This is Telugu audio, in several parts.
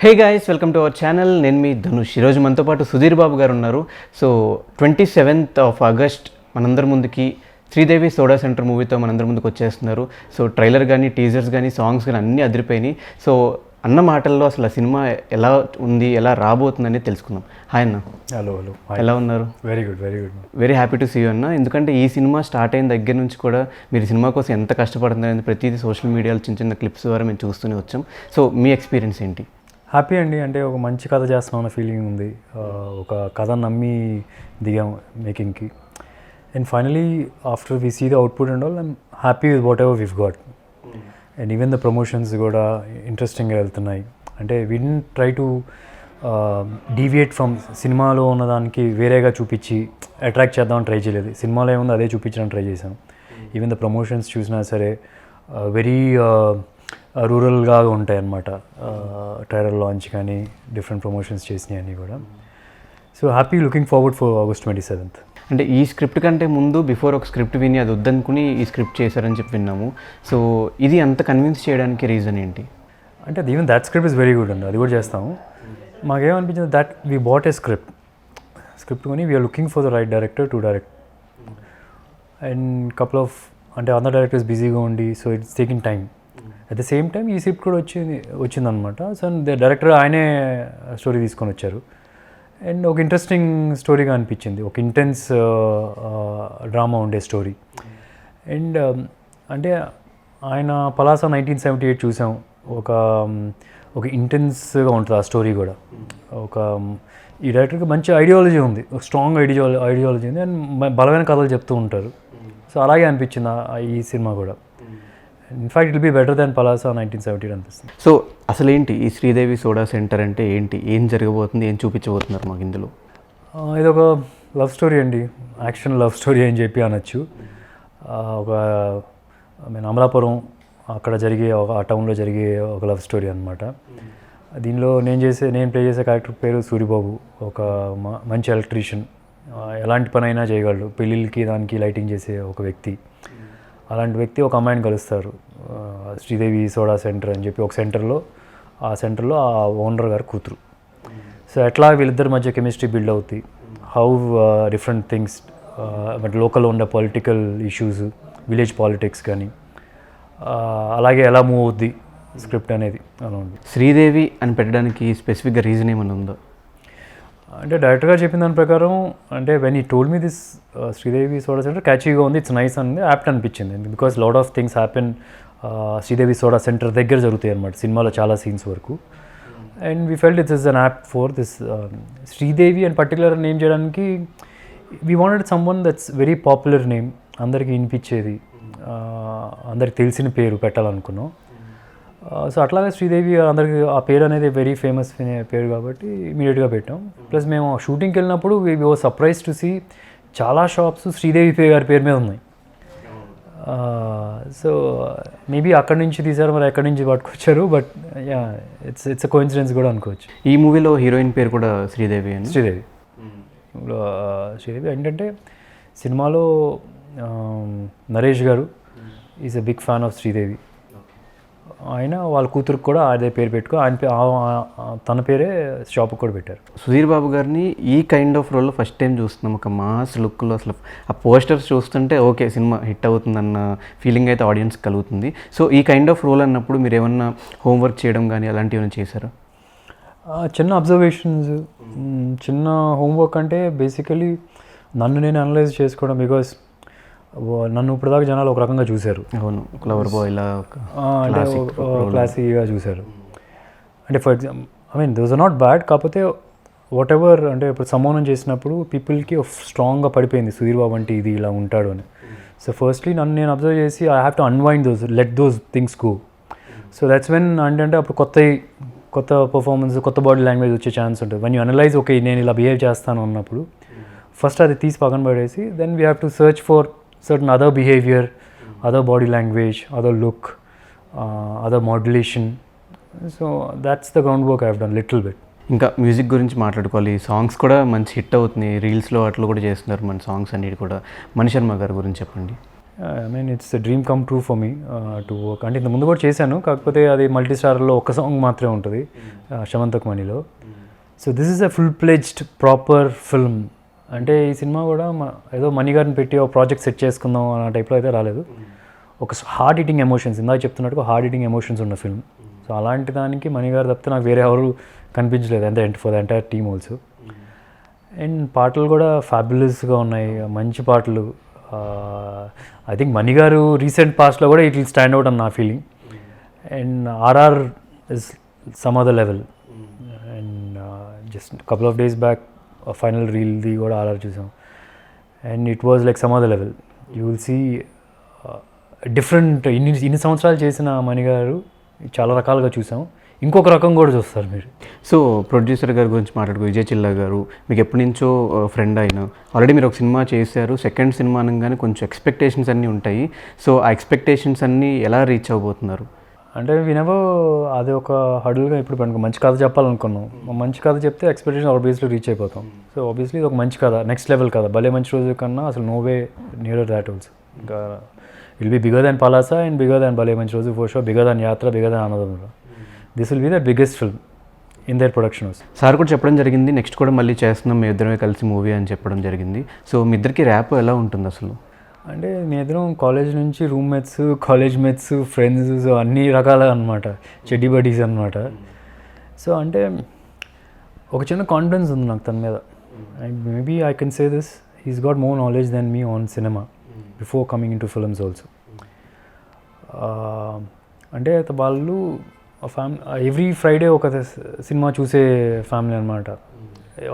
Hey guys, welcome to our channel. నేను మీ ధనుష్. ఈరోజు మనతో పాటు సుధీర్ బాబు గారు ఉన్నారు. సో 27th of August మనందరి ముందుకి శ్రీదేవి సోడా సెంటర్ మూవీతో మనందరి ముందుకు వచ్చేస్తున్నారు. సో ట్రైలర్ కానీ, టీజర్స్ కానీ, సాంగ్స్ కానీ అన్నీ అదిరిపోయినాయి. సో అన్న మాటల్లో అసలు ఆ సినిమా ఎలా ఉంది, ఎలా రాబోతుందని తెలుసుకుందాం. హాయ్ అన్న. హలో. ఎలా ఉన్నారు? Very good. Very happy to see you అన్న. ఎందుకంటే ఈ సినిమా స్టార్ట్ అయిన దగ్గర నుంచి కూడా మీరు సినిమా కోసం ఎంత కష్టపడుతున్నారని ప్రతిదీ సోషల్ మీడియాలో చిన్న చిన్న క్లిప్స్ ద్వారా మేము చూస్తూనే వచ్చాం. సో మీ ఎక్స్పీరియన్స్ ఏంటి? హ్యాపీ అండి. అంటే ఒక మంచి కథ చేస్తున్నాం అన్న ఫీలింగ్ ఉంది. ఒక కథ నమ్మి దిగాం మేకింగ్కి. And finally after we see the output and all I'm happy with what we've got. And even the promotions కూడా ఇంట్రెస్టింగ్గా వెళ్తున్నాయి. అంటే we didn't try to deviate from సినిమాలో ఉన్నదానికి వేరేగా చూపించి అట్రాక్ట్ చేద్దామని ట్రై చేయలేదు. సినిమాలో ఏముందో అదే చూపించడానికి ట్రై చేసాం. ఈవెన్ ద ప్రమోషన్స్ చూసినా సరే వెరీ రూరల్గా ఉంటాయి అన్నమాట. ట్రైలర్ లాంచ్ కానీ డిఫరెంట్ ప్రమోషన్స్ చేసినాయి అన్నీ కూడా. So happy, looking forward for August 27th. అంటే ఈ స్క్రిప్ట్ కంటే ముందు బిఫోర్ ఒక స్క్రిప్ట్ విని అది వద్దనుకుని ఈ స్క్రిప్ట్ చేశారని చెప్పి విన్నాము. సో ఇది అంత కన్విన్స్ చేయడానికి రీజన్ ఏంటి? అంటే even that script is very good అండి. అది కూడా చేస్తాము. మాకేమనిపించింది that we bought a script కొని we're looking for the right director to direct. And couple of అంటే అందర్ డైరెక్టర్స్ బిజీగా ఉండి so it's taking time. At the same time ఈ స్క్రిప్ట్ కూడా వచ్చిందనమాట. సో డైరెక్టర్ ఆయనే స్టోరీ తీసుకొని వచ్చారు. అండ్ ఒక ఇంట్రెస్టింగ్ స్టోరీగా అనిపించింది. ఒక ఇంటెన్స్ డ్రామా ఉండే స్టోరీ. అండ్ అంటే ఆయన పలాస 1978 చూసాం. ఒక ఇంటెన్స్గా ఉంటుంది ఆ స్టోరీ కూడా. ఈ డైరెక్టర్కి మంచి ఐడియాలజీ ఉంది, ఒక స్ట్రాంగ్ ఐడియాలజీ ఉంది. అండ్ బలమైన కథలు చెప్తూ ఉంటారు. సో అలాగే అనిపించింది ఈ సినిమా కూడా. In fact it will be better than Palasa 1978 అనిపిస్తుంది. సో అసలు ఏంటి ఈ శ్రీదేవి సోడా సెంటర్ అంటే ఏంటి, ఏం జరగబోతుంది, ఏం చూపించబోతున్నారు మాకు ఇందులో? ఇదొక లవ్ స్టోరీ అండి, యాక్షన్ లవ్ స్టోరీ అని చెప్పి అనొచ్చు. అమలాపురం అక్కడ జరిగే ఆ టౌన్లో జరిగే ఒక లవ్ స్టోరీ అనమాట. దీనిలో నేను ప్లే చేసే క్యారెక్టర్ పేరు సూరిబాబు. ఒక మంచి ఎలక్ట్రీషియన్, ఎలాంటి పని అయినా చేయగలడు. పెళ్ళిళ్ళకి దానికి లైటింగ్ చేసే ఒక వ్యక్తి. అలాంటి వ్యక్తి ఒక అమ్మాయిని కలుస్తారు, శ్రీదేవి సోడా సెంటర్ అని చెప్పి ఒక సెంటర్లో. ఆ సెంటర్లో ఆ ఓనర్ గారు కూతురు. సో ఎట్లా వీళ్ళిద్దరి మధ్య కెమిస్ట్రీ బిల్డ్ అవుతుంది, హౌ డిఫరెంట్ థింగ్స్ బట్ లోకల్లో ఉండే పొలిటికల్ ఇష్యూస్, విలేజ్ పాలిటిక్స్ కానీ అలాగే ఎలా మూవ్ అవుద్ది స్క్రిప్ట్ అనేది అలా ఉంది. శ్రీదేవి అని పెట్టడానికి స్పెసిఫిక్గా రీజన్ ఏమైనా ఉందో? అంటే డైరెక్టర్ గారు చెప్పిన దాని ప్రకారం, అంటే when he told me this Sridevi soda centre క్యాచీగా ఉంది, ఇట్స్ నైస్ అని యాప్ట్ అనిపించింది. Because lot of things happen Sridevi soda centre దగ్గర జరుగుతాయి అన్నమాట సినిమాలో చాలా సీన్స్ వరకు. And we felt it's is an apt for this Sridevi and particular name చేయడానికి. We wanted someone that's very popular name, అందరికీ వినిపించేది, అందరికి తెలిసిన పేరు పెట్టాలనుకున్నాం. సో అట్లాగే శ్రీదేవి అందరికి ఆ పేరు అనేది వెరీ ఫేమస్ పేరు కాబట్టి ఇమీడియట్గా పెట్టాం. ప్లస్ మేము షూటింగ్కి వెళ్ళినప్పుడు we was surprise to see చాలా షాప్స్ శ్రీదేవి గారి పేరు మీద ఉన్నాయి. సో మేబీ అక్కడి నుంచి తీసారు, మరి ఎక్కడి నుంచి పట్టుకొచ్చారు. But yeah, it's a coincidence కూడా అనుకోవచ్చు. ఈ మూవీలో హీరోయిన్ పేరు కూడా శ్రీదేవి అని. శ్రీదేవి ఏంటంటే సినిమాలో Naresh garu is a big fan of Sridevi. ఆయన వాళ్ళ కూతురుకు కూడా అదే పేరు పెట్టుకో తన పేరే షాప్కి కూడా పెట్టారు. సుధీర్ బాబు గారిని ఈ కైండ్ ఆఫ్ రోల్లో ఫస్ట్ టైం చూస్తున్నాం. ఒక మాస్ లుక్లో అసలు ఆ పోస్టర్స్ చూస్తుంటే ఓకే సినిమా హిట్ అవుతుందన్న ఫీలింగ్ అయితే ఆడియన్స్ కలుగుతుంది. సో ఈ కైండ్ ఆఫ్ రోల్ అన్నప్పుడు మీరు ఏమన్నా హోంవర్క్ చేయడం కానీ అలాంటివి ఏమైనా చేశారా? చిన్న అబ్జర్వేషన్స్, చిన్న హోంవర్క్ అంటే బేసికలీ నన్ను నేను అనలైజ్ చేసుకోవడం. బికాస్ నన్ను ఇప్పటిదాకా జనాలు ఒక రకంగా చూశారు. అవును, క్లవర్ బాయ్లా అంటే క్లాసీగా చూశారు. అంటే for example those are not bad, కాకపోతే వాట్ ఎవర్ అంటే ఇప్పుడు సమ్మోనం చేసినప్పుడు పీపుల్కి స్ట్రాంగ్గా పడిపోయింది సుధీర్ బాబు అంటే ఇది ఇలా ఉంటాడు అని. సో ఫస్ట్లీ నన్ను నేను అబ్జర్వ్ చేసి I have to unwind those, let those things go. So that's when అంటే అప్పుడు కొత్త పర్ఫార్మెన్స్, కొత్త బాడీ లాంగ్వేజ్ వచ్చే ఛాన్స్ ఉంటుంది. వన్ యూ అనలైజ్ ఓకే నేను ఇలా బిహేవ్ చేస్తాను అన్నప్పుడు ఫస్ట్ అది తీసి పక్కన పడేసి then we have to search for certain other behavior, other body language, other look, other modulation. So that's the groundwork I've done little bit. ఇంకా మ్యూజిక్ గురించి మాట్లాడుకోవాలి. సాంగ్స్ కూడా మంచి హిట్ అవుతున్నాయి, రీల్స్లో అట్లా కూడా చేస్తున్నారు మన సాంగ్స్ అన్నిటి కూడా. మణి శర్మ గారి గురించి చెప్పండి. I mean it's dream come true for me to work. అంటే ఇంత ముందు కూడా చేశాను, కాకపోతే అది మల్టీ స్టార్లో ఒక సాంగ్ మాత్రమే ఉంటుంది, శమంతక్ మనీలో. So this is a full pledged proper film. అంటే ఈ సినిమా కూడా ఏదో మనీ గారిని పెట్టి ఒక ప్రాజెక్ట్ సెట్ చేసుకుందాం అన్న టైప్లో అయితే రాలేదు. ఒక హార్డ్ ఈటింగ్ ఎమోషన్స్, ఇందాక చెప్తున్నట్టుగా హార్డ్ ఈటింగ్ ఎమోషన్స్ ఉన్న ఫిల్మ్. సో అలాంటి దానికి మనీ గారు తప్పితే నాకు వేరే ఎవరు కనిపించలేదు, అంటే for the entire team also. And పాటలు కూడా ఫ్యాబులస్గా ఉన్నాయి, మంచి పాటలు. ఐ థింక్ మణి గారు రీసెంట్ పాస్ట్లో కూడా ఇట్ విల్ స్టాండ్ అవుట్ అన్న నా feeling. And RR is some other level. And just couple of days back final రీల్ది కూడా ఆర్ఆర్ చూసాం. And it was like some other level. You will see different. ఇన్ని సంవత్సరాలు చేసిన మణి గారు చాలా రకాలుగా చూసాం, ఇంకొక రకం కూడా చూస్తారు మీరు. సో ప్రొడ్యూసర్ గారి గురించి మాట్లాడుకో, విజయ్ చిల్లా గారు మీకు ఎప్పటి నుంచో ఫ్రెండ్ అయిన, ఆల్రెడీ మీరు ఒక సినిమా చేశారు, సెకండ్ సినిమా అనగానే కొంచెం ఎక్స్పెక్టేషన్స్ అన్నీ ఉంటాయి. సో ఆ ఎక్స్పెక్టేషన్స్ అన్నీ ఎలా రీచ్ అవ్వబోతున్నారు? అంటే వినవో అది ఒక హడులుగా ఇప్పుడు మనకు మంచి కథ చెప్పాలనుకున్నాం, మంచి కథ చెప్తే ఎక్స్పెక్టేషన్ ఆబ్వియస్లీ రీచ్ అయిపోతాం. సో ఆబ్వియస్లీ ఇది ఒక మంచి కథ, నెక్స్ట్ లెవెల్ కథ, భలే మంచి రోజు కన్నా అసలు no way near that also. ఇంకా will be bigger than Palasa and bigger than Bhale Manchi రోజు ఫర్ షో, బిగర్ దాన్ యాత్ర, బిగర్ దాన్ ఆనందం. This will be the biggest film in their production house. Sir కూడా చెప్పడం జరిగింది, నెక్స్ట్ కూడా మళ్ళీ చేస్తున్నాం మీ ఇద్దరమే కలిసి మూవీ అని చెప్పడం జరిగింది. సో మీ ఇద్దరికి ర్యాప్ ఎలా ఉంటుంది అసలు? అంటే నేనిద్దరం కాలేజ్ నుంచి roommates, college mates, friends, so అన్ని రకాల అనమాట, చెడ్డీ బడీస్ అనమాట. సో అంటే ఒక చిన్న కాన్ఫిడెన్స్ ఉంది నాకు తన మీద. And maybe I can say this, he's got more knowledge than me on cinema before coming into films also. అంటే వాళ్ళు ఎవ్రీ ఫ్రైడే ఒక సినిమా చూసే ఫ్యామిలీ అనమాట,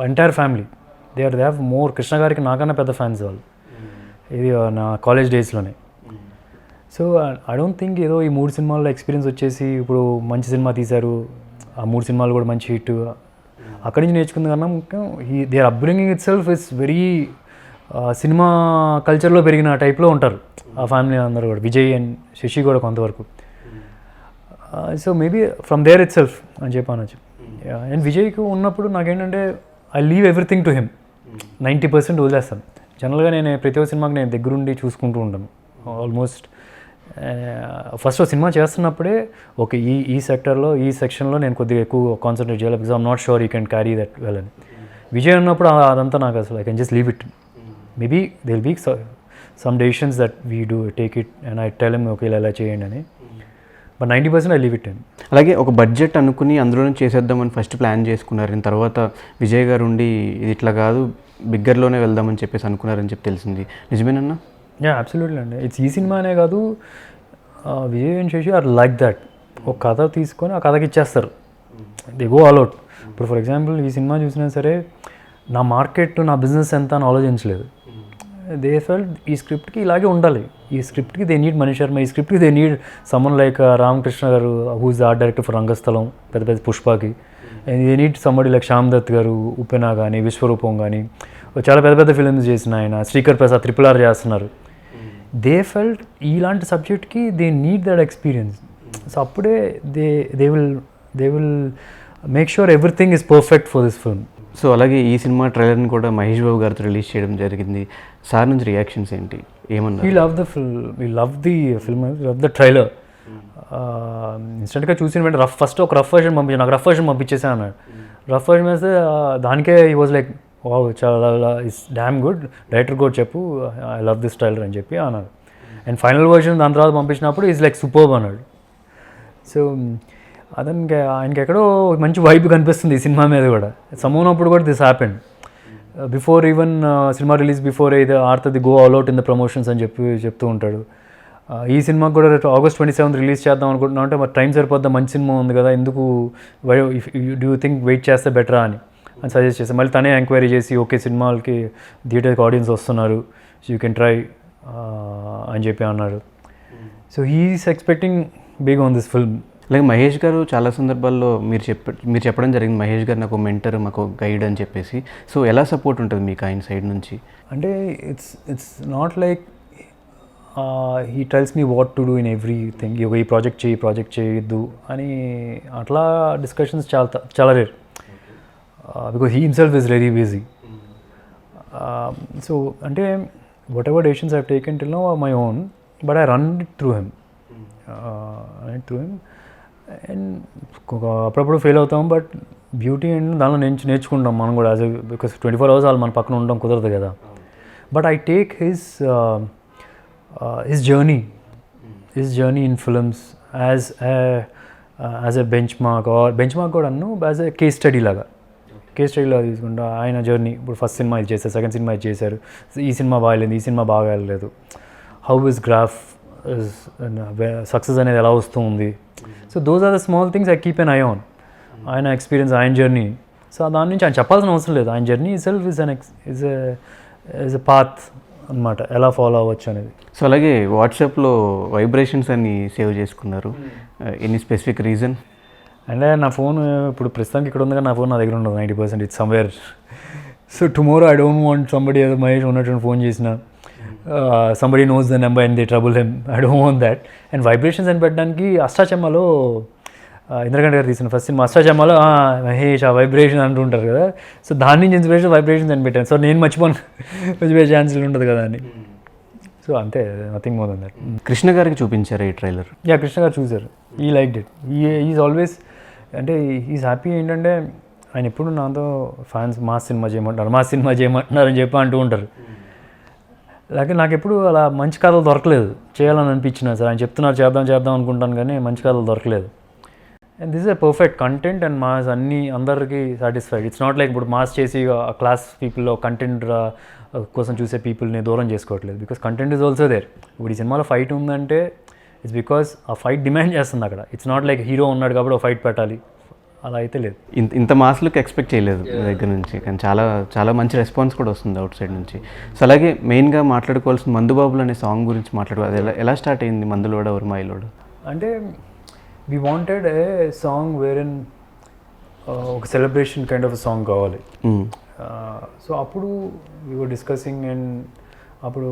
entire family. They have more. Krishna గారికి నాకన్నా పెద్ద ఫ్యాన్స్ వాళ్ళు, ఇది నా కాలేజ్ డేస్లోనే. సో ఐ డోంట్ థింక్ ఏదో ఈ 3 సినిమాల్లో ఎక్స్పీరియన్స్ వచ్చేసి ఇప్పుడు మంచి సినిమా తీశారు, ఆ 3 సినిమాలు కూడా మంచి హిట్, అక్కడి నుంచి నేర్చుకుంది కన్నా ముఖ్యం they are upbringing itself is very cinema కల్చర్లో పెరిగిన టైప్లో ఉంటారు ఆ ఫ్యామిలీ అందరూ కూడా. విజయ్ అండ్ శశి కూడా కొంతవరకు. So maybe from there itself అని చెప్పానొచ్చు. అండ్ విజయ్కి ఉన్నప్పుడు నాకేంటంటే I leave everything to him, 90% వదిలేస్తాను. జనరల్గా నేను ప్రతి ఒక్క సినిమాకి నేను దగ్గరుండి చూసుకుంటూ ఉంటాను ఆల్మోస్ట్. ఫస్ట్ సినిమా చేస్తున్నప్పుడే ఓకే ఈ సెక్టర్లో ఈ సెక్షన్లో నేను కొద్దిగా ఎక్కువ కాన్సన్ట్రేట్ చేయాలి, because I'm not sure you can carry that well అని. విజయ్ ఉన్నప్పుడు అదంతా నాకు అసలు I can just leave it. Maybe they will be some decisions that we do take it and I tell him okay ఇలా చేయండి అని. But 90% I leave it and. అలాగే ఒక బడ్జెట్ అనుకుని అందులోనే చేసేద్దామని ఫస్ట్ ప్లాన్ చేసుకున్నారు, దీని తర్వాత విజయ్ గారు ఉండి ఇది ఇట్లా కాదు బిగ్గర్లోనే వెళ్దామని చెప్పేసి అనుకున్నారని చెప్పి తెలిసింది, నిజమేనన్నా? యా అబ్సల్యూట్లీ అండి. ఇట్స్ ఈ సినిమానే కాదు, Vijay and Sashi are like that. ఒక కథ తీసుకొని ఆ కథకి ఇచ్చేస్తారు, దే గో ఆల్ అవుట్. ఇప్పుడు ఫర్ ఎగ్జాంపుల్ ఈ సినిమా చూసినా సరే నా మార్కెట్, నా బిజినెస్ ఎంత అని ఆలోచించలేదు. దే ఫెల్ట్ ఈ స్క్రిప్ట్కి ఇలాగే ఉండాలి, ఈ స్క్రిప్ట్కి దే నీడ్ మణి శర్మ, ఈ స్క్రిప్ట్కి they need someone like Ramakrishna garu who is the art director for Rangasthalam, పెద్ద పెద్ద పుష్పకి. And they need somebody like Shyam Dutt garu, Uppena కానీ, విశ్వరూపం కానీ, చాలా పెద్ద పెద్ద ఫిల్మ్స్ చేసిన ఆయన, శ్రీకర్ ప్రసాద్ RRR చేస్తున్నారు. దే ఫెల్ట్ ఇలాంటి సబ్జెక్ట్కి they need that experience. So అప్పుడే they will make sure everything is perfect for this film. So అలాగే ఈ సినిమా ట్రైలర్ని కూడా మహేష్ బాబు గారితో రిలీజ్ చేయడం జరిగింది. సార్ నుంచి రియాక్షన్స్ ఏంటి, ఏమన్నా? We love the film, love the trailer. ఇన్స్టెంట్గా చూసిన వెంటనే ఫస్ట్ ఒక రఫ్ వర్షన్ పంపించాను, నాకు రఫ్ వర్షన్ పంపించేసా అన్నాడు. రఫ్ వర్షన్ వేస్తే దానికే ఈ వాజ్ లైక్ వావ్ చాలా ఇట్స్ డ్యామ్ గుడ్, డైరెక్టర్ కూడా చెప్పు ఐ లవ్ దిస్ ట్రైలర్ అని చెప్పి అన్నాడు. అండ్ ఫైనల్ వర్షన్ దాని తర్వాత పంపించినప్పుడు ఈజ్ లైక్ సూపర్బ్ అన్నాడు. సో అతనికి ఆయనకి ఎక్కడో మంచి వైబ్ కనిపిస్తుంది ఈ సినిమా మీద కూడా. సమ్మన్నప్పుడు కూడా this happened before even cinema release before ఇది ఆడుతుంది go all out in the promotions అని చెప్తూ ఉంటాడు. ఈ సినిమాకి కూడా August 27 రిలీజ్ చేద్దాం అనుకుంటున్నాం అంటే మరి టైం సరిపోద్దా, మంచి సినిమా ఉంది కదా, ఎందుకు డూ యూ థింక్ వెయిట్ చేస్తే బెటరా అని సజెస్ట్ చేస్తాను. మళ్ళీ తనే ఎంక్వైరీ చేసి ఓకే సినిమాలకి థియేటర్కి ఆడియన్స్ వస్తున్నారు, సో యూ కెన్ ట్రై అని చెప్పి అన్నాడు. So he's expecting big on this film. అలాగే మహేష్ గారు చాలా సందర్భాల్లో మీరు చెప్పడం జరిగింది, మహేష్ గారు నాకు మెంటర్, మాకు గైడ్ అని చెప్పేసి. సో ఎలా సపోర్ట్ ఉంటుంది మీకు ఆయన సైడ్ నుంచి? అంటే it's not like he tells me what to do in everything, ఈ ప్రాజెక్ట్ చేయొద్దు అని అట్లా డిస్కషన్స్ చాలా rare, because he himself is very busy. So అంటే what decisions I have taken till now are my own. But I run it through him and అప్పుడప్పుడు ఫెయిల్ అవుతాం, బట్ బ్యూటీ అండ్ దానిలో నేర్చుకుంటాం మనం కూడా. బికాస్ 24 hours వాళ్ళు మన పక్కన ఉండడం కుదరదు కదా. But I take his journey in films as a bench mark కూడా అన్ను, యాజ్ ఎ కేస్ స్టడీ లాగా తీసుకుంటా ఆయన జర్నీ. ఇప్పుడు ఫస్ట్ సినిమా ఇది చేశారు, సెకండ్ సినిమా ఇది చేశారు, ఈ సినిమా బాగాలేదు, ఈ సినిమా బాగా వెళ్ళలేదు, హౌ ఇస్ గ్రాఫ్ సక్సెస్ అనేది ఎలా వస్తుంది. So those are the small things I keep an eye on. ఆయన ఎక్స్పీరియన్స్, ఆయన జర్నీ. సో దాని నుంచి ఆయన చెప్పాల్సిన అవసరం లేదు, ఆయన journey self is a path అనమాట, ఎలా ఫాలో అవ్వచ్చు అనేది. సో అలాగే వాట్సాప్లో వైబ్రేషన్స్ అన్ని సేవ్ చేసుకున్నారు, ఎనీ స్పెసిఫిక్ రీజన్? అంటే నా ఫోన్ ఇప్పుడు ప్రస్తుతానికి ఇక్కడ ఉంది కానీ నా ఫోన్ నా దగ్గర ఉండదు 90%, it's somewhere. So tomorrow I don't want somebody ఏదో మహేష్ ఉన్నట్టు ఫోన్ చేసిన somebody knows the number and they trouble him, I don't want that. And vibrations అని పెట్టడానికి అష్టాచెమ్మలో ఇంద్రకంఠ గారు తీసిన ఫస్ట్ సినిమా అష్టాచెమ్మలో మహేష్ ఆ వైబ్రేషన్ అంటుంటారు కదా. సో దాని నుంచి ఇన్స్పిరేషన్ వైబ్రేషన్స్ అని పెట్టాను. సో నేను మర్చిపోయే ఛాన్సులు ఉంటుంది కదా అని. సో అంతే, nothing more than that. Krishna గారికి చూపించారు ఈ ట్రైలర్? యా, కృష్ణ గారు చూశారు. ఈ లైక్ ఇట్. ఈజ్ ఆల్వేస్, అంటే ఈజ్ హ్యాపీ. ఏంటంటే ఆయన ఎప్పుడు నాతో ఫ్యాన్స్ మాస్ సినిమా చేయమంటున్నారు అని చెప్పి అంటూ ఉంటారు. అలాగే నాకు ఎప్పుడు అలా మంచి కథలు దొరకలేదు, చేయాలని అనిపించిన సార్. ఆయన చెప్తున్నారు చేద్దాం అనుకుంటాను కానీ మంచి కథలు దొరకలేదు. And this is a perfect content and mass అన్నీ అందరికీ సాటిస్ఫైడ్. ఇట్స్ నాట్ లైక్ ఇప్పుడు మాస్ చేసి ఆ క్లాస్ పీపుల్లో కంటెంట్ కోసం చూసే పీపుల్ని దూరం చేసుకోవట్లేదు. Because content is also there. ఇప్పుడు ఈ సినిమాలో ఫైట్ ఉందంటే ఇట్స్ బికాస్ ఆ ఫైట్ డిమాండ్ చేస్తుంది అక్కడ. ఇట్స్ నాట్ లైక్ హీరో ఉన్నాడు కాబట్టి ఒక ఫైట్ పెట్టాలి, అలా అయితే లేదు. ఇంత మాస్లకు ఎక్స్పెక్ట్ చేయలేదు మీ దగ్గర నుంచి, కానీ చాలా చాలా మంచి రెస్పాన్స్ కూడా వస్తుంది అవుట్ సైడ్ నుంచి. సో అలాగే మెయిన్గా మాట్లాడుకోవాల్సిన మందుబాబులు అనే సాంగ్ గురించి మాట్లాడుకోవాలి. అది ఎలా స్టార్ట్ అయింది, మందులోడ వర్మాయిలోడ? అంటే వీ వాంటెడ్ ఏ సాంగ్ వేరెన్ ఒక సెలబ్రేషన్ కైండ్ ఆఫ్ సాంగ్ కావాలి. సో అప్పుడు వీ వర్ డిస్కసింగ్. అండ్ అప్పుడు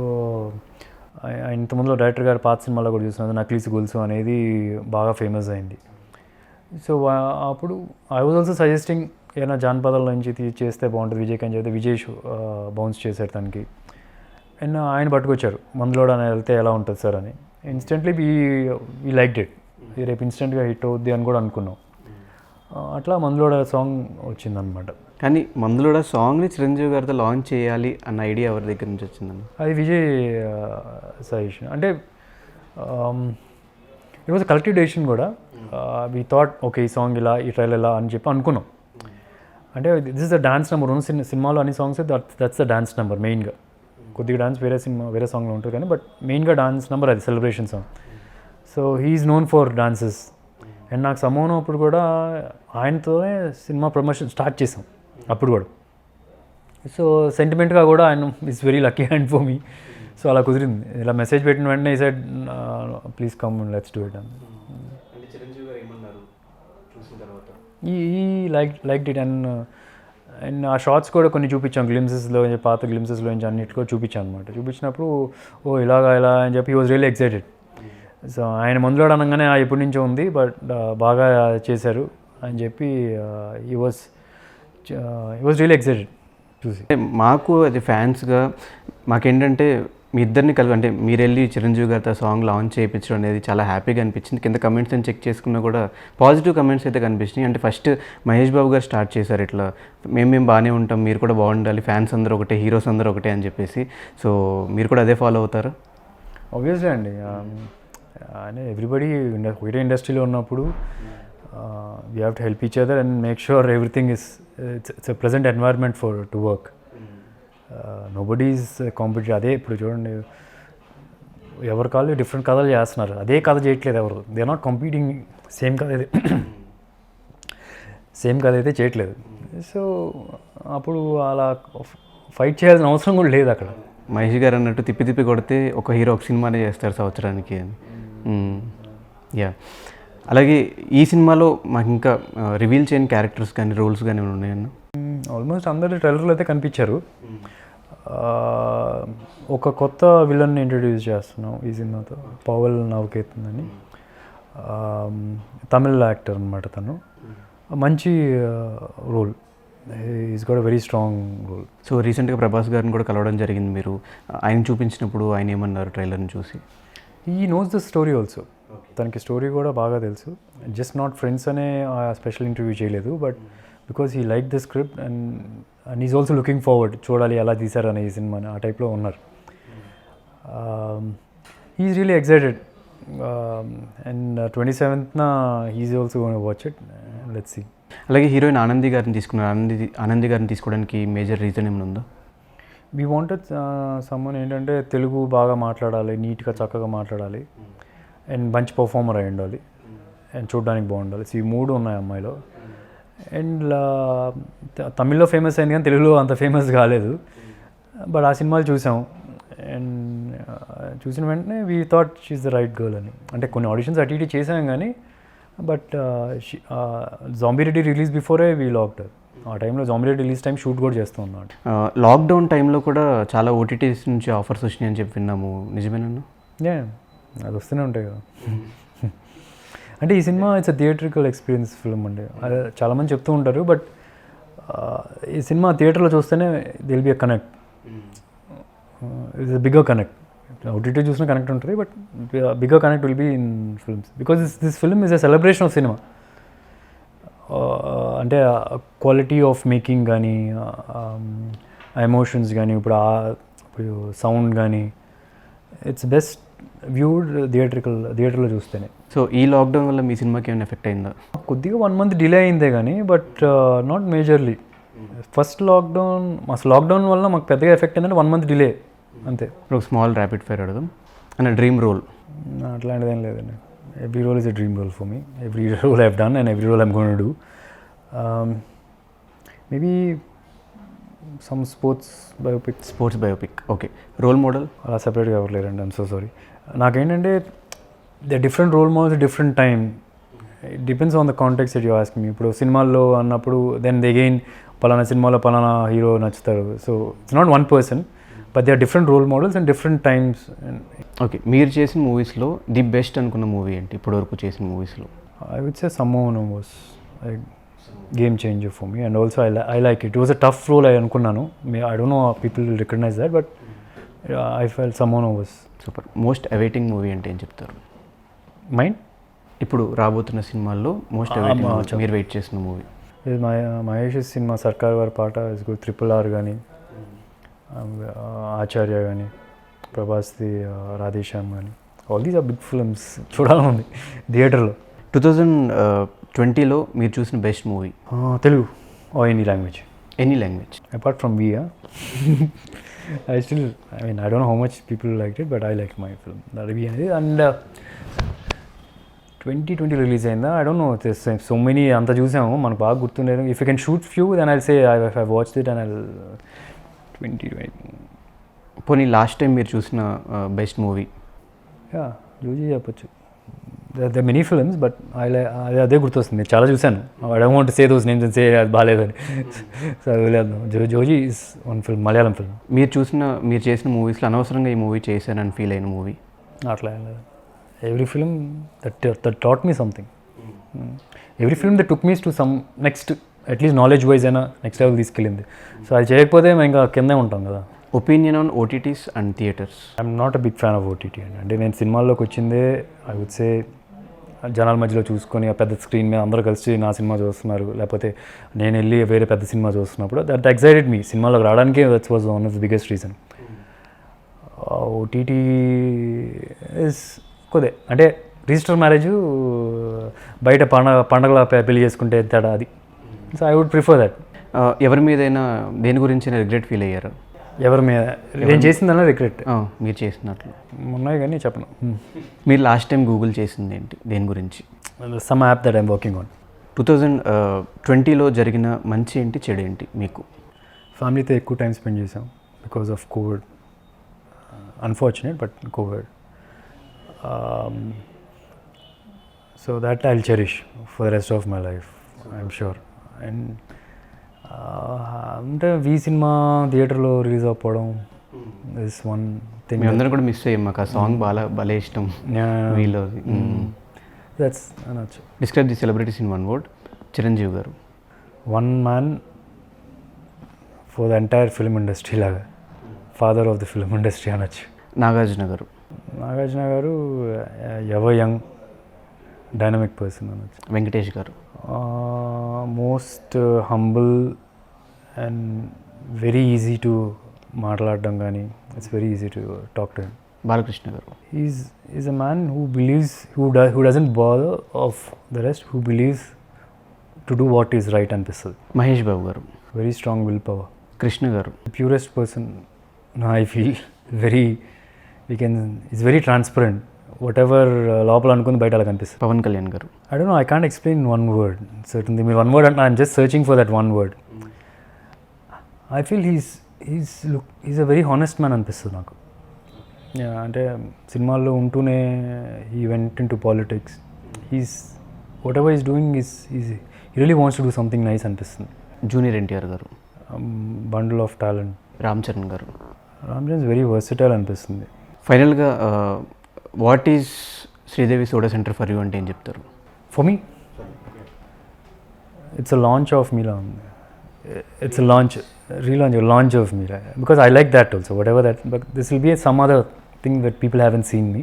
ఇంతకుముందులో డైరెక్టర్ గారు పాత సినిమాలో కూడా చూస్తున్నారు, నక్లీస్ గొలుసు అనేది బాగా ఫేమస్ అయింది. సో అప్పుడు ఐ వాజ్ ఆల్సో సజెస్టింగ్ ఏదైనా జానపదాల నుంచి చేస్తే బాగుంటుంది విజయ్ అని చెప్తే విజయ్ బౌన్స్ చేశారు తనకి. అండ్ ఆయన పట్టుకొచ్చారు మందులోడ అని వెళ్తే ఎలా ఉంటుంది సార్ అని. Instantly we liked it. రేపు ఇన్స్టెంట్గా హిట్ అవుద్ది అని కూడా అనుకున్నాం. అట్లా మందులోడ సాంగ్ వచ్చిందనమాట. కానీ మందులోడ సాంగ్ని చిరంజీవి గారితో లాంచ్ చేయాలి అన్న ఐడియా ఎవరి దగ్గర నుంచి వచ్చిందని? అది విజయ్ సజెషన్. అంటే ఇట్ వాజ్ కలెక్టివ్ డెసిషన్ కూడా. వీ థాట్ ఓకే ఈ సాంగ్ ఇలా, ఈ ట్రైలర్ ఇలా అని చెప్పి అనుకున్నాం. అంటే this is the dance number. సినిమాలో అన్ని songs that's the dance number మెయిన్గా. కొద్దిగా డాన్స్ వేరే సాంగ్లో ఉంటుంది కానీ బట్ మెయిన్గా డాన్స్ నెంబర్ అది celebration song. So he's known for dances. And నాకు సమూహం అప్పుడు కూడా ఆయనతోనే సినిమా ప్రమోషన్ స్టార్ట్ చేసాం అప్పుడు కూడా. సో సెంటిమెంట్గా కూడా ఆయన it's very lucky hand for me. So అలా కుదిరింది. ఇలా మెసేజ్ పెట్టిన వెంటనే ఈ side please come let's do it అని. ఈ లైక్ ఇట్. అండ్ ఆ షార్ట్స్ కూడా కొన్ని చూపించాం గ్లిమ్సెస్లో, పాత గ్లిమ్సెస్లో నుంచి అన్నిటిలో చూపించాను అనమాట. చూపించినప్పుడు ఇలా అని చెప్పి he was really excited. So ఆయన మందులోడ అనగానే ఎప్పటి నుంచో ఉంది బట్ బాగా చేశారు అని చెప్పి హీ వాజ్ రియల్లీ ఎక్సైటెడ్ చూసి. మాకు అది ఫ్యాన్స్గా మాకేంటంటే మీ ఇద్దరిని కలిపి, అంటే మీరు వెళ్ళి చిరంజీవి గారితో సాంగ్ లాంచ్ చేయించడం అనేది చాలా హ్యాపీగా అనిపించింది. కింద కమెంట్స్ అని చెక్ చేసుకున్నా కూడా పాజిటివ్ కమెంట్స్ అయితే కనిపించినాయి. అంటే ఫస్ట్ మహేష్ బాబు గారు స్టార్ట్ చేశారు ఇట్లా, మేము బాగానే ఉంటాం, మీరు కూడా బాగుండాలి, ఫ్యాన్స్ అందరూ ఒకటే, హీరోస్ అందరూ ఒకటే అని చెప్పేసి. సో మీరు కూడా అదే ఫాలో అవుతారు? ఆబ్వియస్లీ అండి. అంటే ఎవ్రీబడి ఒకటే ఇండస్ట్రీలో ఉన్నప్పుడు we have to help each other and make sure everything it's a present environment to work. Nobody is competitive. అదే ఇప్పుడు చూడండి, ఎవరి కాళ్ళు డిఫరెంట్ కథలు చేస్తున్నారు, అదే కథ చేయట్లేదు ఎవరు. They are not competing. Same కథ అయితే చేయట్లేదు. సో అప్పుడు అలా ఫైట్ చేయాల్సిన అవసరం కూడా లేదు అక్కడ. మహేష్ గారు అన్నట్టు తిప్పి కొడితే ఒక హీరో ఒక సినిమానే చేస్తారు సంవత్సరానికి అని. యా, అలాగే ఈ సినిమాలో మాకు ఇంకా రివీల్ చేయని క్యారెక్టర్స్ కానీ రోల్స్ కానీ ఉన్నాయన్న? ఆల్మోస్ట్ అందరు ట్రైలర్లో అయితే కనిపించారు. ఒక కొత్త విలన్ని ఇంట్రడ్యూస్ చేస్తున్నాం ఈ సినిమాతో, పవల్ నవకేతన్ అని. తమిళ యాక్టర్ అనమాట తను. మంచి role, is got a very strong role. So రీసెంట్గా ప్రభాస్ గారిని కూడా కలవడం జరిగింది మీరు. ఆయన చూపించినప్పుడు ఆయన ఏమన్నారు ట్రైలర్ని చూసి? He knows the story also. తనకి స్టోరీ కూడా బాగా తెలుసు. జస్ట్ నాట్ ఫ్రెండ్స్ అనే స్పెషల్ ఇంటర్వ్యూ చేయలేదు, but because he like the script and is also looking forward, చూడాలి ఎలా తీశారు అనే ఈ సినిమాని, ఆ టైప్లో ఉన్నారు. He's really excited and 27th he's also gonna watch it. Let's see. అలాగే హీరోయిన్ ఆనంది గారిని తీసుకున్నారు. ఆనంది గారిని తీసుకోవడానికి మేజర్ రీజన్ ఏమైనా ఉందా? వీ వాంటెడ్ సమ్మన్ ఏంటంటే తెలుగు బాగా మాట్లాడాలి, నీట్గా చక్కగా మాట్లాడాలి, అండ్ మంచి పర్ఫార్మర్ అయి ఉండాలి, అండ్ చూడడానికి బాగుండాలి. సో ఈ మూడు ఉన్నాయి అమ్మాయిలో. అండ్ తమిళ్లో ఫేమస్ అయింది కానీ తెలుగులో అంత ఫేమస్ కాలేదు. బట్ ఆ సినిమాలు చూసాం, అండ్ చూసిన వెంటనే we thought she's the right girl అని. అంటే కొన్ని ఆడిషన్స్ అటు ఇటు చేసాం కానీ, బట్ జాంబీ రెడ్డి రిలీజ్ బిఫోరే వీ లాక్డ్. ఆ టైంలో zombie Reddy release time shoot కూడా చేస్తూ ఉన్నాడు. లాక్డౌన్ టైంలో కూడా చాలా ఓటీటీస్ నుంచి ఆఫర్స్ వచ్చినాయి అని చెప్పి విన్నాము, నిజమేనన్నా? అది వస్తూనే ఉంటాయి కదా. అంటే ఈ cinema it's a theatrical experience film అండి. అదే చాలామంది చెప్తూ ఉంటారు, బట్ ఈ సినిమా థియేటర్లో చూస్తేనే there'll be a connect. It's a bigger connect. OTT చూసిన కనెక్ట్ ఉంటుంది, but bigger connect will be in films because this film is a celebration of cinema. అంటే క్వాలిటీ ఆఫ్ మేకింగ్ కానీ, ఎమోషన్స్ కానీ, ఇప్పుడు సౌండ్ కానీ, ఇట్స్ బెస్ట్ వ్యూడ్ థియేటర్లో చూస్తేనే. సో ఈ లాక్డౌన్ వల్ల మీ సినిమాకి ఏమైనా ఎఫెక్ట్ అయిందా? కొద్దిగా 1 month డిలే అయిందే కానీ, but not majorly. First lockdown, అసలు లాక్డౌన్ వల్ల మాకు పెద్దగా ఎఫెక్ట్ అయిందంటే 1 month డిలే అంతే. ఒక స్మాల్ ర్యాపిడ్ ఫైర్ అడదాం. అండ్ డ్రీమ్ రోల్ అట్లాంటిది ఏం లేదండి. Every role is a dream role for me. Every role I have done and every role I'm going to do. Maybe some sports biopic. Okay. Role model అలా సపరేట్గా ఎవరు లేరండి. I'm so sorry. నాకేంటంటే the different role models different time. It depends on the context that you ask me. ఇప్పుడు సినిమాల్లో అన్నప్పుడు దెన్ అగైన్ పలానా సినిమాలో పలానా హీరో నచ్చుతారు. So it's not one person, but they are different role models and different times. Okay. మీరు చేసిన మూవీస్లో ది బెస్ట్ అనుకున్న మూవీ ఏంటి ఇప్పటివరకు చేసిన మూవీస్లో? I would say Sammohan was game changer for me, and also I like it. It was a tough role I అనుకున్నాను. I don't know people will recognize that, but I felt someone was super. Most awaiting movie అంటే ఏం చెప్తారు? మైండ్. ఇప్పుడు రాబోతున్న సినిమాల్లో మోస్ట్ అవైటింగ్ మీరు వెయిట్ చేసిన మూవీ? ఇది మహేష్ సినిమా సర్కార్ వారి పాట ఇస్ గుడ్. RRR కానీ, ఆచార్య కానీ, ప్రభాస్ది రాధేశ్యామ్ కానీ, all these are big films. చూడాలని ఉంది థియేటర్లో. 2020లో మీరు చూసిన best movie? Telugu or any language? Any language apart from we. I mean, I don't know how much people liked it, but I liked my film. That we అనేది. And 2020 రిలీజ్ అయిందా? I don't know. There's so many అంత చూసాము, మనకు బాగా గుర్తుండేది. If you can shoot few, then I'll say I've watched it and I'll 2020. పోనీ లాస్ట్ టైం మీరు చూసిన బెస్ట్ మూవీ? జూజీ చెప్పచ్చు. ద మెనీ ఫిల్మ్స్, బట్ అదే గుర్తొస్తుంది. చాలా చూశాను. I don't want to say those names and say అది బాగాలేదని. సో అది వదిలేద్దాం. Joji is one film, Malayalam film. మీరు చేసిన మూవీస్లో అనవసరంగా ఈ మూవీ చేశానని ఫీల్ అయిన మూవీ? అట్లా ఏం లేదు. Every film that taught me something. Every film that took me to some next, at least knowledge wise అయినా నెక్స్ట్ లెవెల్ తీసుకెళ్ళింది. సో అది చేయకపోతే మేము ఇంకా కిందే ఉంటాం కదా. Opinion on OTTs and theatres? I'm not a big fan of OTT అండి. అంటే నేను సినిమాల్లోకి వచ్చిందే ఐ వుడ్ సే జనాల మధ్యలో చూసుకొని ఆ పెద్ద స్క్రీన్ మీద అందరూ కలిసి నా సినిమా చూస్తున్నారు, లేకపోతే నేను వెళ్ళి వేరే పెద్ద సినిమా చూస్తున్నప్పుడు దట్ ఎక్సైటెడ్ మీ. సినిమాలోకి రావడానికే that's was one of the biggest reason. OTT is కొద్దే అంటే రిజిస్టర్ మ్యారేజ్, బయట పండగల పెళ్లి చేసుకుంటే తేడా అది. So I would prefer that. ఎవరి మీదైనా దేని గురించి రిగ్రెట్ ఫీల్ అయ్యారు? ఎవరి మీద? నేను చేసిందన్నా రిగ్రెట్. మీరు చేసినట్లు ఉన్నాయి కానీ చెప్పను. మీరు లాస్ట్ టైం గూగుల్ చేసింది ఏంటి, దేని గురించి? Some app that I'm working on. 2020లో జరిగిన మంచి ఏంటి, చెడు ఏంటి మీకు? ఫ్యామిలీతో ఎక్కువ టైం స్పెండ్ చేసాం because of covid. Unfortunate, but covid. So that I will cherish for the rest of my life, I'm sure. And అంటే వి సినిమా థియేటర్లో రిలీజ్ అవ్వడం ఇస్ వన్ థింగ్. అందరం కూడా మిస్ అయ్యాం. మాకు ఆ సాంగ్ భలే ఇష్టం. దట్స్ అనొచ్చు. Describe the celebrities in one word. Chiranjeevi garu one man for the entire film industry లాగా, father of the film industry అనొచ్చు. నాగార్జున గారు నాగార్జున గారు ఎవర్ యంగ్ డైనమిక్ పర్సన్ అనొచ్చు. Venkatesh garu. Most humble and very easy to మాట్లాడడం కానీ it's very easy to talk to him. Balakrishna garu. Is a man who believes who doesn't bother of the rest, who believes to do what is right అనిపిస్తుంది. Mahesh Babu garu. Very strong will power. Krishna garu. Purest person I feel. Very it's very transparent. Whatever లోపల అనుకుంది బయట అలా కనిపిస్తుంది. పవన్ కళ్యాణ్ గారు. I don't know, I can't explain in one word. Certainly, one word, and I'm just searching for that one word. I feel he's a very honest man అనిపిస్తుంది నాకు. అంటే సినిమాల్లో ఉంటూనే he went into politics. Whatever he's doing he really wants to do something nice అనిపిస్తుంది. జూనియర్ ఎన్టీఆర్ గారు. Bundle of talent. Ram Charan గారు. రామ్ చరణ్ వెరీ వర్సిటైల్ అనిపిస్తుంది. ఫైనల్గా what is Sridevi soda centre for you అంటే ఏం చెప్తారు? For me, it's a launch of Mila. It's a relaunch of Mila. Because I like that also, whatever that, but this will be some other thing that people haven't seen me.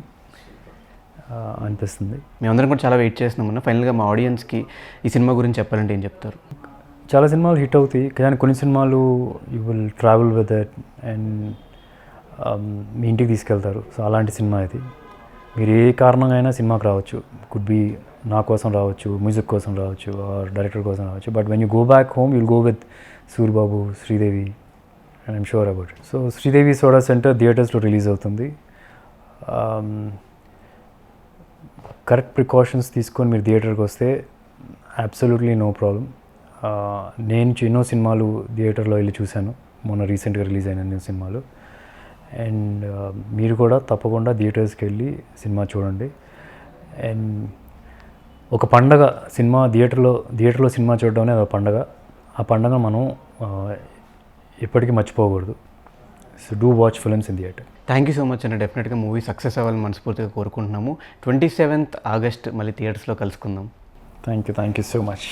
అనిపిస్తుంది. మేమందరం కూడా చాలా వెయిట్ చేస్తున్నామన్నా. ఫైనల్గా మా ఆడియన్స్కి ఈ సినిమా గురించి చెప్పాలంటే ఏం చెప్తారు? చాలా సినిమాలు హిట్ అవుతాయి కానీ కొన్ని సినిమాలు you will travel with that and మీ ఇంటికి తీసుకెళ్తారు. సో అలాంటి సినిమా ఇది. మీరు ఏ కారణంగా అయినా సినిమాకి రావచ్చు. కుడ్ బి నా కోసం రావచ్చు, మ్యూజిక్ కోసం రావచ్చు, ఆర్ డైరెక్టర్ కోసం రావచ్చు. But when you go back home you'll go with Suribabu, Sridevi, and I'm sure about it. So Sridevi soda centre థియేటర్స్లో రిలీజ్ అవుతుంది. కరెక్ట్ ప్రికాషన్స్ తీసుకొని మీరు థియేటర్కి వస్తే అబ్సల్యూట్లీ నో ప్రాబ్లం. నేను ఎన్నో సినిమాలు థియేటర్లో వెళ్ళి చూశాను, మొన్న రీసెంట్గా రిలీజ్ అయిన ఎన్నో సినిమాలు. అండ్ మీరు కూడా తప్పకుండా థియేటర్స్కి వెళ్ళి సినిమా చూడండి. అండ్ ఒక పండగ సినిమా థియేటర్లో సినిమా చూడడం అనేది ఒక పండగ. ఆ పండగ మనం ఎప్పటికీ మర్చిపోకూడదు. So do watch films in theatre. Thank you so much అన్న. డెఫినెట్గా మూవీ సక్సెస్ అవ్వాలని మనస్ఫూర్తిగా కోరుకుంటున్నాము. 27th ఆగస్ట్ మళ్ళీ థియేటర్స్లో కలుసుకుందాం. Thank you so much.